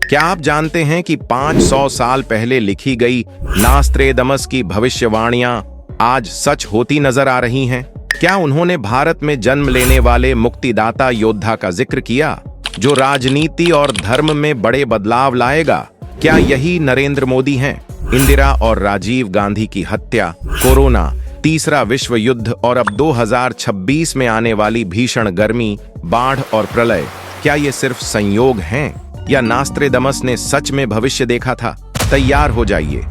क्या आप जानते हैं कि 500 साल पहले लिखी गई नास्त्रेदमस की भविष्यवाणियां आज सच होती नजर आ रही हैं? क्या उन्होंने भारत में जन्म लेने वाले मुक्तिदाता योद्धा का जिक्र किया, जो राजनीति और धर्म में बड़े बदलाव लाएगा? क्या यही नरेंद्र मोदी हैं? इंदिरा और राजीव गांधी की हत्या, कोरोना, तीसरा विश्व युद्ध और अब 2026 में आने वाली भीषण गर्मी, बाढ़ और प्रलय, क्या ये सिर्फ संयोग हैं या नास्त्रेदमस ने सच में भविष्य देखा था? तैयार हो जाइए,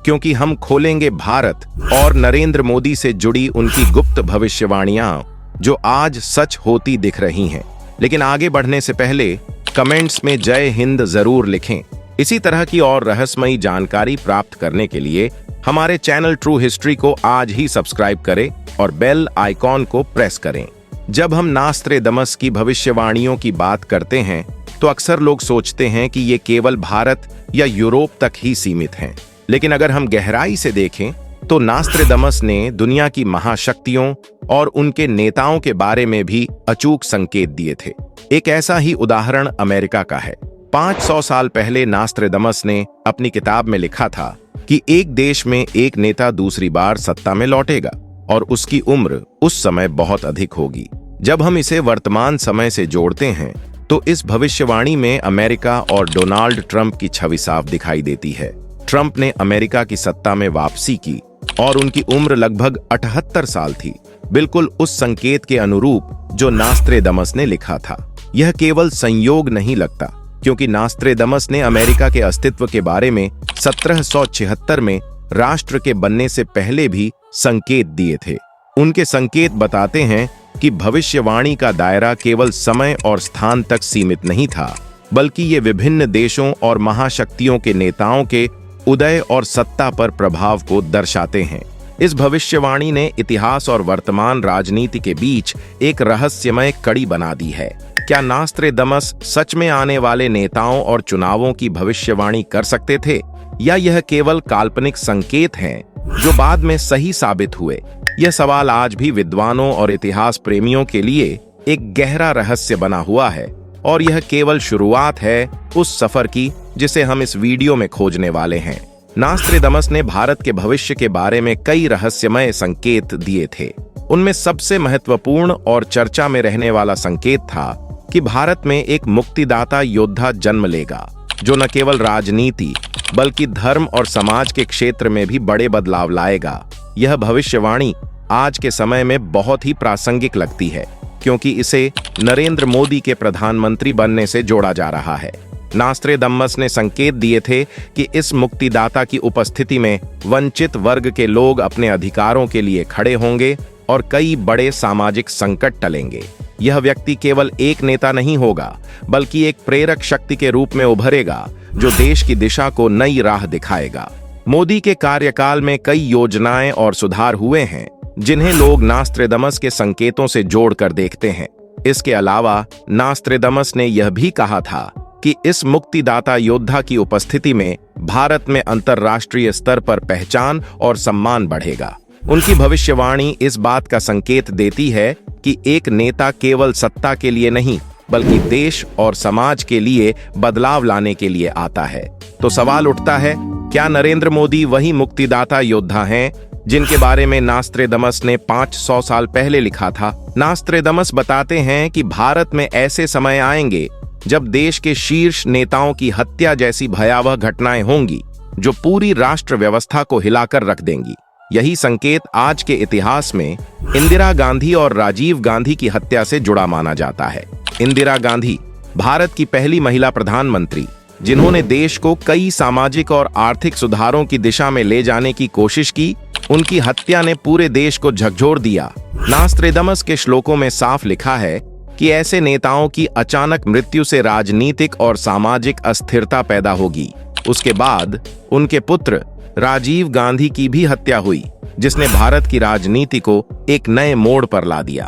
क्योंकि हम खोलेंगे भारत और नरेंद्र मोदी से जुड़ी उनकी गुप्त भविष्यवाणियां, जो आज सच होती दिख रही हैं। लेकिन आगे बढ़ने से पहले कमेंट्स में जय हिंद जरूर लिखें। इसी तरह की और रहस्यमयी जानकारी प्राप्त करने के लिए हमारे चैनल ट्रू हिस्ट्री को आज ही सब्सक्राइब करें और बेल आइकॉन को प्रेस करें। जब हम नास्त्रेदमस की भविष्यवाणियों की बात करते हैं तो अक्सर लोग सोचते हैं कि ये केवल भारत या यूरोप तक ही सीमित हैं। लेकिन अगर हम गहराई से देखें तो नास्त्रेदमस ने दुनिया की महाशक्तियों और उनके नेताओं के बारे में भी अचूक संकेत दिए थे। एक ऐसा ही उदाहरण अमेरिका का है। 500 साल पहले नास्त्रेदमस ने अपनी किताब में लिखा था कि एक देश में एक नेता दूसरी बार सत्ता में लौटेगा और उसकी उम्र उस समय बहुत अधिक होगी। जब हम इसे वर्तमान समय से जोड़ते हैं तो इस भविष्यवाणी में अमेरिका और डोनाल्ड ट्रंप की छवि साफ दिखाई देती है। ट्रंप ने अमेरिका की सत्ता में वापसी की और उनकी उम्र लगभग 78 साल थी, बिल्कुल उस संकेत के अनुरूप जो नास्त्रेदमस ने लिखा था। यह केवल संयोग नहीं लगता, क्योंकि नास्त्रेदमस ने अमेरिका के अस्तित्व के बारे में 1776 में राष्ट्र के बनने से पहले भी संकेत दिए थे। उनके संकेत बताते हैं कि भविष्यवाणी का दायरा केवल समय और स्थान तक सीमित नहीं था, बल्कि ये विभिन्न देशों और महाशक्तियों के नेताओं के उदय और सत्ता पर प्रभाव को दर्शाते हैं। इस भविष्यवाणी ने इतिहास और वर्तमान राजनीति के बीच एक रहस्यमय कड़ी बना दी है। क्या नास्त्रेदमस सच में आने वाले नेताओं और चुनावों की भविष्यवाणी कर सकते थे, या यह केवल काल्पनिक संकेत हैं जो बाद में सही साबित हुए? यह सवाल आज भी विद्वानों और इतिहास प्रेमियों के लिए एक गहरा रहस्य बना हुआ है, और यह केवल शुरुआत है उस सफर की जिसे हम इस वीडियो में खोजने वाले हैं। नास्त्रेदमस ने भारत के भविष्य के बारे में कई रहस्यमय संकेत दिए थे। उनमें सबसे महत्वपूर्ण और चर्चा में रहने वाला संकेत था कि भारत में एक मुक्तिदाता योद्धा जन्म लेगा, जो न केवल राजनीति बल्कि धर्म और समाज के क्षेत्र में भी बड़े बदलाव लाएगा। यह भविष्यवाणी आज के समय में बहुत ही प्रासंगिक लगती है, क्योंकि इसे नरेंद्र मोदी के प्रधानमंत्री बनने से जोड़ा जा रहा है। नास्त्रेदमस ने संकेत दिए थे कि इस मुक्तिदाता की उपस्थिति में वंचित वर्ग के लोग अपने अधिकारों के लिए खड़े होंगे और कई बड़े सामाजिक संकट टलेंगे। यह व्यक्ति केवल एक नेता नहीं होगा, बल्कि एक प्रेरक शक्ति के रूप में उभरेगा, जो देश की दिशा को नई राह दिखाएगा। मोदी के कार्यकाल में कई योजनाएं और सुधार हुए हैं, जिन्हें लोग नास्त्रेदमस के संकेतों से जोड़कर देखते हैं। इसके अलावा नास्त्रेदमस ने यह भी कहा था कि इस मुक्तिदाता योद्धा की उपस्थिति में भारत में अंतर्राष्ट्रीय स्तर पर पहचान और सम्मान बढ़ेगा। उनकी भविष्यवाणी इस बात का संकेत देती है कि एक नेता केवल सत्ता के लिए नहीं, बल्कि देश और समाज के लिए बदलाव लाने के लिए आता है। तो सवाल उठता है, क्या नरेंद्र मोदी वही मुक्तिदाता योद्धा हैं जिनके बारे में नास्त्रेदमस ने 500 साल पहले लिखा था? नास्त्रेदमस बताते हैं कि भारत में ऐसे समय आएंगे जब देश के शीर्ष नेताओं की हत्या जैसी भयावह घटनाएं होंगी, जो पूरी राष्ट्र व्यवस्था को हिलाकर रख देंगी। यही संकेत आज के इतिहास में इंदिरा गांधी और राजीव गांधी की हत्या से जुड़ा माना जाता है। इंदिरा गांधी भारत की पहली महिला प्रधानमंत्री, जिन्होंने देश को कई सामाजिक और आर्थिक सुधारों की दिशा में ले जाने की कोशिश की, उनकी हत्या ने पूरे देश को झकझोर दिया। नास्त्रेदमस के श्लोकों में साफ लिखा है कि ऐसे नेताओं की अचानक मृत्यु से राजनीतिक और सामाजिक अस्थिरता पैदा होगी। उसके बाद उनके पुत्र राजीव गांधी की भी हत्या हुई, जिसने भारत की राजनीति को एक नए मोड़ पर ला दिया।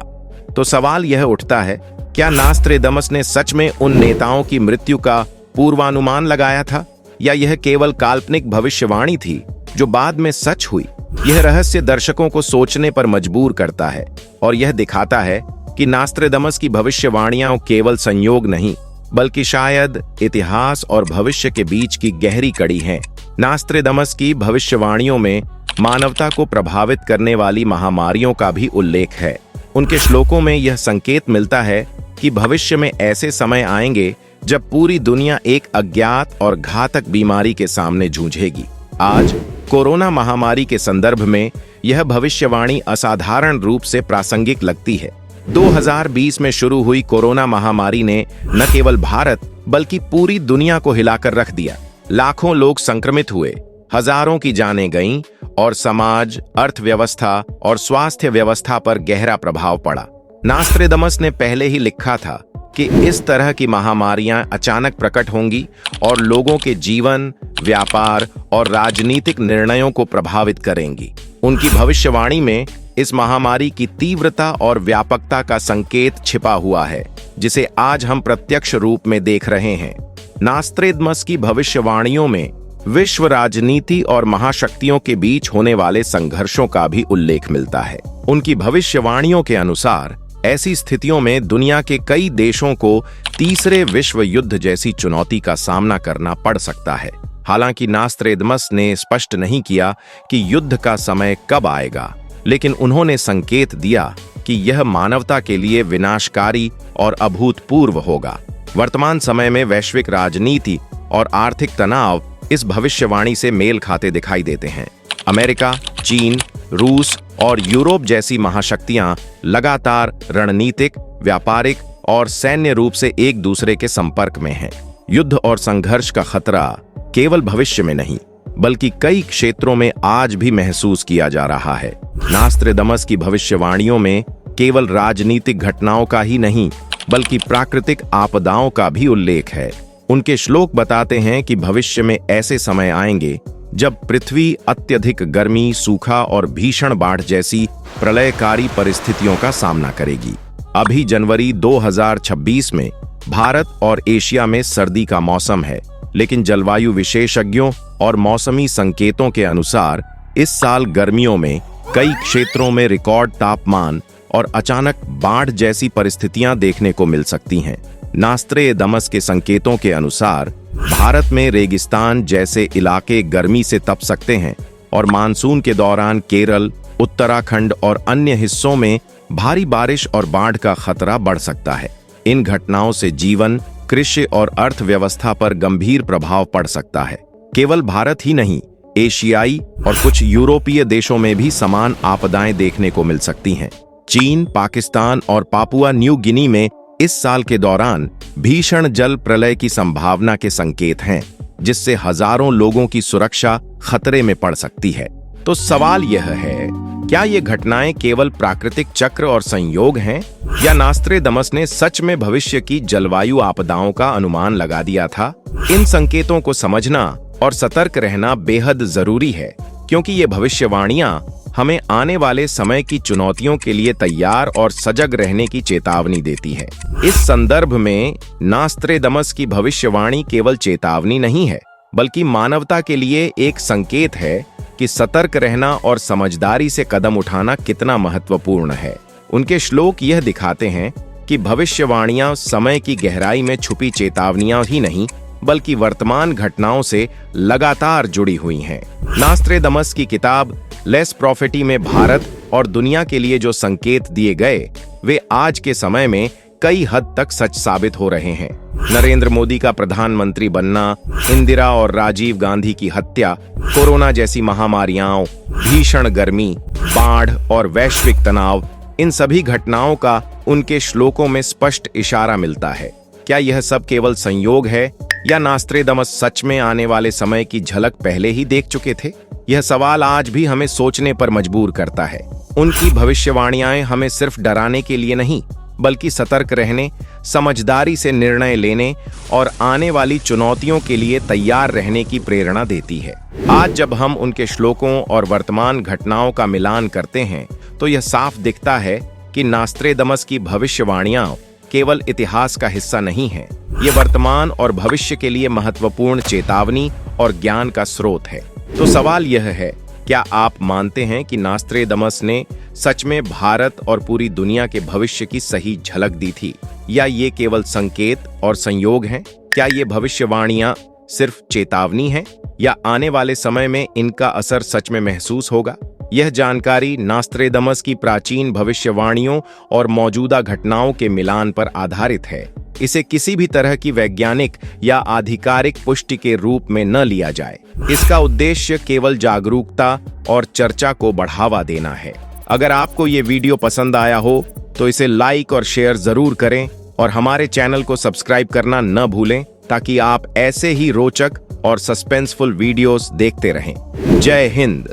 तो सवाल यह उठता है, क्या नास्त्रेदमस ने सच में उन नेताओं की मृत्यु का पूर्वानुमान लगाया था, या यह केवल काल्पनिक भविष्यवाणी थी जो बाद में सच हुई? यह रहस्य दर्शकों को सोचने पर मजबूर करता है और यह दिखाता है कि नास्त्रेदमस की भविष्यवाणियां केवल संयोग नहीं, बल्कि शायद इतिहास और भविष्य के बीच की गहरी कड़ी हैं। नास्त्रेदमस की भविष्यवाणियों में मानवता को प्रभावित करने वाली महामारियों का भी उल्लेख है। उनके श्लोकों में यह संकेत मिलता है कि भविष्य में ऐसे समय आएंगे जब पूरी दुनिया एक अज्ञात और घातक बीमारी के सामने जूझेगी। आज कोरोना महामारी के संदर्भ में यह भविष्यवाणी असाधारण रूप से प्रासंगिक लगती है। 2020 में शुरू हुई कोरोना महामारी ने न केवल भारत बल्कि पूरी दुनिया को हिलाकर रख दिया। लाखों लोग संक्रमित हुए, हजारों की जानें गईं और समाज, अर्थव्यवस्था और स्वास्थ्य व्यवस्था पर गहरा प्रभाव पड़ा। नास्त्रेदमस ने पहले ही लिखा था कि इस तरह की महामारियां अचानक प्रकट होंगी और लोगों के जीवन, व्यापार और राजनीतिक निर्णयों को प्रभावित करेंगी। उनकी भविष्यवाणी में इस महामारी की तीव्रता और व्यापकता का संकेत छिपा हुआ है, जिसे आज हम प्रत्यक्ष रूप में देख रहे हैं। नास्त्रेदमस की भविष्यवाणियों में विश्व राजनीति और महाशक्तियों के बीच होने वाले संघर्षों का भी उल्लेख मिलता है। उनकी भविष्यवाणियों के अनुसार ऐसी स्थितियों में दुनिया के कई देशों को तीसरे विश्व युद्ध जैसी चुनौती का सामना करना पड़ सकता है। हालांकि नास्त्रेदमस ने स्पष्ट नहीं किया कि युद्ध का समय कब आएगा, लेकिन उन्होंने संकेत दिया कि यह मानवता के लिए विनाशकारी और अभूतपूर्व होगा। वर्तमान समय में वैश्विक राजनीति और आर्थिक तनाव इस भविष्यवाणी से मेल खाते दिखाई देते हैं। अमेरिका, चीन, रूस और यूरोप जैसी महाशक्तियां लगातार रणनीतिक, व्यापारिक और सैन्य रूप से एक दूसरे के संपर्क में हैं। युद्ध और संघर्ष का खतरा केवल भविष्य में नहीं, बल्कि कई क्षेत्रों में आज भी महसूस किया जा रहा है। नास्त्रेदमस की भविष्यवाणियों में केवल राजनीतिक घटनाओं का ही नहीं, बल्कि प्राकृतिक आपदाओं का भी उल्लेख है। उनके श्लोक बताते हैं कि भविष्य में ऐसे समय आएंगे जब पृथ्वी अत्यधिक गर्मी, सूखा और भीषण बाढ़ जैसी प्रलयकारी परिस्थितियों का सामना करेगी। अभी जनवरी 2026 में भारत और एशिया में सर्दी का मौसम है, लेकिन जलवायु विशेषज्ञों और मौसमी संकेतों के अनुसार इस साल गर्मियों में कई क्षेत्रों में रिकॉर्ड तापमान और अचानक बाढ़ जैसी परिस्थितियां देखने को मिल सकती हैं। नास्त्रेदमस के संकेतों के अनुसार भारत में रेगिस्तान जैसे इलाके गर्मी से तप सकते हैं और मानसून के दौरान केरल, उत्तराखंड और अन्य हिस्सों में भारी बारिश और बाढ़ का खतरा बढ़ सकता है। इन घटनाओं से जीवन, कृषि और अर्थव्यवस्था पर गंभीर प्रभाव पड़ सकता है। केवल भारत ही नहीं, एशियाई और कुछ यूरोपीय देशों में भी समान आपदाएं देखने को मिल सकती हैं। चीन, पाकिस्तान और पापुआ न्यू गिनी में इस साल के दौरान भीषण जल प्रलय की संभावना के संकेत हैं, जिससे हजारों लोगों की सुरक्षा खतरे में पड़ सकती है। तो सवाल यह है, क्या ये घटनाएं केवल प्राकृतिक चक्र और संयोग हैं, या नास्त्रेदमस ने सच में भविष्य की जलवायु आपदाओं का अनुमान लगा दिया था? इन संकेतों को समझना और सतर्क रहना बेहद जरूरी है, क्योंकि ये भविष्यवाणियां हमें आने वाले समय की चुनौतियों के लिए तैयार और सजग रहने की चेतावनी देती है। इस संदर्भ में नास्त्रेदमस की भविष्यवाणी केवल चेतावनी नहीं है, बल्कि मानवता के लिए एक संकेत है कि सतर्क रहना और समझदारी से कदम उठाना कितना महत्वपूर्ण है। उनके श्लोक यह दिखाते हैं कि भविष्यवाणियां समय की गहराई में छुपी चेतावनियां ही नहीं, बल्कि वर्तमान घटनाओं से लगातार जुड़ी हुई हैं। नास्त्रेदमस की किताब लेस प्रॉफिटी में भारत और दुनिया के लिए जो संकेत दिए गए, वे आज के समय में कई हद तक सच साबित हो रहे हैं। नरेंद्र मोदी का प्रधानमंत्री बनना, इंदिरा और राजीव गांधी की हत्या, कोरोना जैसी महामारियां, भीषण गर्मी, बाढ़ और वैश्विक तनाव, इन सभी घटनाओं का उनके श्लोकों में स्पष्ट इशारा मिलता है। क्या यह सब केवल संयोग है, या नास्त्रेदमस सच में आने वाले समय की झलक पहले ही देख चुके थे? यह सवाल आज भी हमें सोचने पर मजबूर करता है। उनकी भविष्यवाणियां हमें सिर्फ डराने के लिए नहीं, बल्कि सतर्क रहने, समझदारी से निर्णय लेने और आने वाली चुनौतियों के लिए तैयार रहने की प्रेरणा देती है। आज जब हम उनके श्लोकों और वर्तमान घटनाओं का मिलान करते हैं, तो यह साफ दिखता है कि नास्त्रेदमस की भविष्यवाणियां केवल इतिहास का हिस्सा नहीं है, ये वर्तमान और भविष्य के लिए महत्वपूर्ण चेतावनी और ज्ञान का स्रोत है। तो सवाल यह है, क्या आप मानते हैं कि नास्त्रेदमस ने सच में भारत और पूरी दुनिया के भविष्य की सही झलक दी थी, या ये केवल संकेत और संयोग हैं? क्या ये भविष्यवाणियां सिर्फ चेतावनी हैं या आने वाले समय में इनका असर सच में महसूस होगा? यह जानकारी नास्त्रेदमस की प्राचीन भविष्यवाणियों और मौजूदा घटनाओं के मिलान पर आधारित है। इसे किसी भी तरह की वैज्ञानिक या आधिकारिक पुष्टि के रूप में न लिया जाए। इसका उद्देश्य केवल जागरूकता और चर्चा को बढ़ावा देना है। अगर आपको ये वीडियो पसंद आया हो तो इसे लाइक और शेयर जरूर करें और हमारे चैनल को सब्सक्राइब करना न भूलें ताकि आप ऐसे ही रोचक और सस्पेंसफुल वीडियोस देखते रहें। जय हिंद।